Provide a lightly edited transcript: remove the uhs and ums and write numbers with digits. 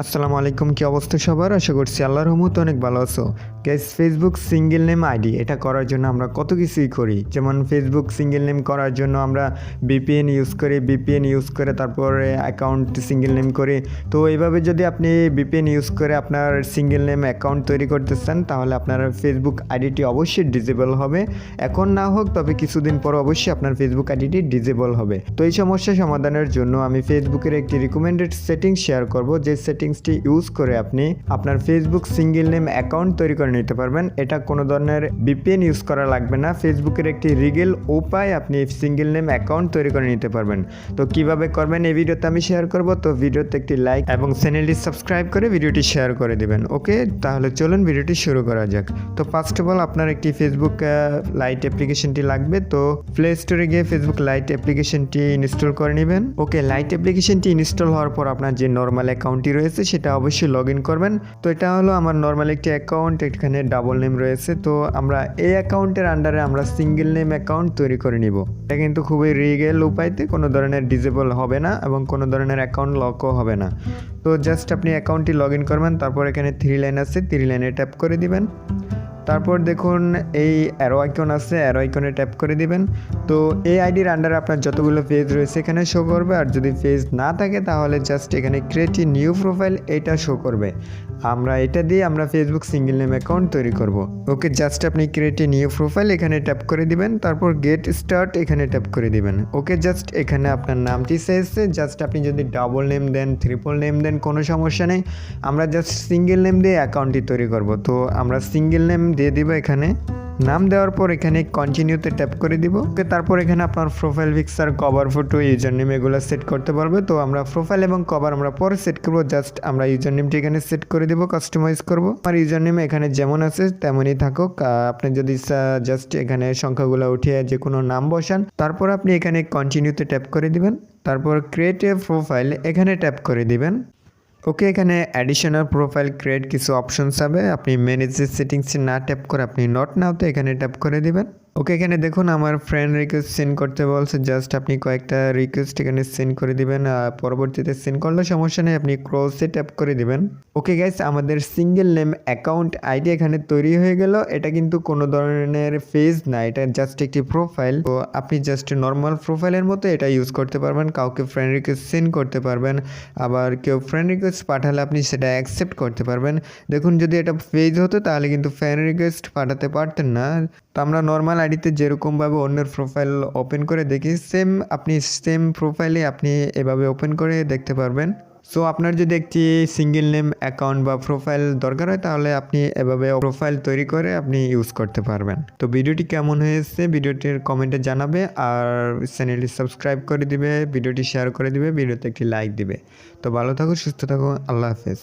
আসসালামু আলাইকুম, কি অবস্থা সবার? আশা করছি আল্লাহর রহমতে অনেক ভালো আছো। Guys, Facebook single name ID এটা করার জন্য আমরা কত কিছুই করি। যেমন ফেসবুক সিঙ্গেল নেম করার জন্য আমরা ভিপিএন ইউজ করি, ভিপিএন ইউজ করে তারপরে অ্যাকাউন্ট সিঙ্গেল নেম করি। তো এইভাবে যদি আপনি ভিপিএন ইউজ করে আপনার সিঙ্গেল নেম অ্যাকাউন্ট তৈরি করতে চান তাহলে আপনার ফেসবুক আইডিটি অবশ্যই ডিজেবল হবে। এখন না হোক, তবে কিছুদিন পর অবশ্যই আপনার ফেসবুক আইডিটি ডিজেবল হবে। তো এই সমস্যা সমাধানের জন্য আমি ফেসবুকের একটি রিকমেন্ডেড সেটিংস শেয়ার করব, যে সেটিংসটি ইউজ করে আপনি আপনার ফেসবুক সিঙ্গেল নেম অ্যাকাউন্ট তৈরি করে নিতে পারবেন। এটা কোনো ধরনের ভিপিএন ইউজ করা লাগবে না। ফেসবুকের একটি লিগ্যাল উপায় আপনি সিঙ্গেল নেম অ্যাকাউন্ট তৈরি করে নিতে পারবেন। তো কিভাবে করবেন এই ভিডিওতে আমি শেয়ার করব। তো ভিডিওতে একটি লাইক এবং চ্যানেলটি সাবস্ক্রাইব করে ভিডিওটি শেয়ার করে দিবেন। ওকে, তাহলে চলুন ভিডিওটি শুরু করা যাক। তো ফার্স্ট অফ অল আপনার একটি ফেসবুক লাইট অ্যাপ্লিকেশনটি লাগবে। তো প্লে স্টোরে গিয়ে ফেসবুক লাইট অ্যাপ্লিকেশনটি ইনস্টল করে নেবেন। ওকে, লাইট অ্যাপ্লিকেশনটি ইনস্টল হওয়ার পর আপনার যে নর্মাল অ্যাকাউন্টটি রয়েছে সেটা অবশ্যই লগ ইন করবেন। তো এটা হলো আমার নর্মাল একটি অ্যাকাউন্ট, এখানে ডাবল নেম রয়েছে। তো আমরা এই অ্যাকাউন্টের আন্ডারে আমরা সিঙ্গেল নেম অ্যাকাউন্ট তৈরি করে নিব। এটা কিন্তু খুবই লিগ্যাল উপায়তে কোনো ধরনের ডিজেবল হবে না এবং কোনো ধরনের অ্যাকাউন্ট লকও হবে না। তো জাস্ট আপনি অ্যাকাউন্টটি লগ ইন করবেন, তারপর এখানে 3 লাইন আছে, 3 লাইনে ট্যাপ করে দিবেন। তারপর দেখুন এই অ্যারো আইকন আছে, অ্যারো আইকনে ট্যাপ করে দিবেন। তো এই আইডির আন্ডারে আপনার যতগুলো পেজ রয়েছে এখানে শো করবে, আর যদি পেজ না থাকে তাহলে জাস্ট এখানে ক্রিয়েট এ নিউ প্রোফাইল এটা শো করবে। আমরা এটা দিয়ে আমরা ফেসবুক সিঙ্গেল নেম অ্যাকাউন্ট তৈরি করব। ওকে, জাস্ট আপনি ক্রিয়েট এ নিউ প্রোফাইল এখানে ট্যাপ করে দিবেন, তারপর গেট স্টার্ট এখানে ট্যাপ করে দিবেন। ওকে, জাস্ট এখানে আপনার নামটি চাইছে, জাস্ট আপনি যদি ডাবল নেম দেন, ট্রিপল নেম দেন, কোনো সমস্যা নেই। আমরা জাস্ট সিঙ্গেল নেম দিয়ে অ্যাকাউন্টটি তৈরি করব। তো আমরা সিঙ্গেল নেম দিয়ে দিব। এখানে নাম দেওয়ার পর এখানে কন্টিনিউতে ট্যাপ করে দিব। ওকে, তারপর এখানে আপনার profile picture, cover photo, user name এগুলো সেট করতে পারবে। তো আমরা প্রোফাইল এবং কভার আমরা পরে সেট করব। জাস্ট আমরা ইউজার নেমটি এখানে সেট করে দিব, কাস্টমাইজ করব। আমার ইউজার নেম এখানে যেমন আছে তেমনই থাকুক। আপনি যদি জাস্ট এখানে সংখ্যাগুলো উঠিয়ে যে কোনো নাম বসান, তারপর আপনি এখানে কন্টিনিউতে ট্যাপ করে দিবেন, তারপর ক্রিয়েট এ প্রোফাইল এখানে ট্যাপ করে দিবেন। ওকে, এখানে অ্যাডিশনাল প্রোফাইল ক্রিয়েট কিছু অপশনস হবে, আপনি ম্যানেজের সেটিংস না ট্যাপ করে আপনি নট নাওতে এখানে ট্যাপ করে দিবেন। ওকে, এখানে দেখুন আমার ফ্রেন্ড রিকোয়েস্ট সেন্ড করতে বলছে, জাস্ট আপনি কয়েকটা রিকোয়েস্ট এখানে সেন্ড করে দিবেন। পরবর্তীতে সেন্ড করলে সমস্যা নেই, আপনি ক্লোজে ট্যাপ করে দিবেন। ওকে গাইস, আমাদের সিঙ্গেল নেম অ্যাকাউন্ট আইডি এখানে তৈরি হয়ে গেল। এটা কিন্তু কোনো ধরনের পেজ না, এটা জাস্ট একটি প্রোফাইল। তো আপনি জাস্ট নর্মাল প্রোফাইলের মতো এটা ইউজ করতে পারবেন, কাউকে ফ্রেন্ড রিকোয়েস্ট সেন্ড করতে পারবেন, আবার কেউ ফ্রেন্ড রিকোয়েস্ট পাঠালে আপনি সেটা অ্যাকসেপ্ট করতে পারবেন। দেখুন, যদি এটা পেজ হতো তাহলে কিন্তু ফ্রেন্ড রিকোয়েস্ট পাঠাতে পারতেন না। তো আমরা নর্মাল আইডিতে যেরকমভাবে অন্যের প্রোফাইল ওপেন করে দেখি, সেম প্রোফাইলে আপনি এভাবে ওপেন করে দেখতে পারবেন। সো আপনার যদি একটি সিঙ্গেল নেম অ্যাকাউন্ট বা প্রোফাইল দরকার হয় তাহলে আপনি এভাবে প্রোফাইল তৈরি করে আপনি ইউজ করতে পারবেন। তো ভিডিওটি কেমন হয়েছে ভিডিওটির কমেন্টে জানাবে, আর চ্যানেলটি সাবস্ক্রাইব করে দিবে, ভিডিওটি শেয়ার করে দিবে, ভিডিওতে একটি লাইক দিবে। তো ভালো থাকুন, সুস্থ থাকুন, আল্লাহ হাফেজ।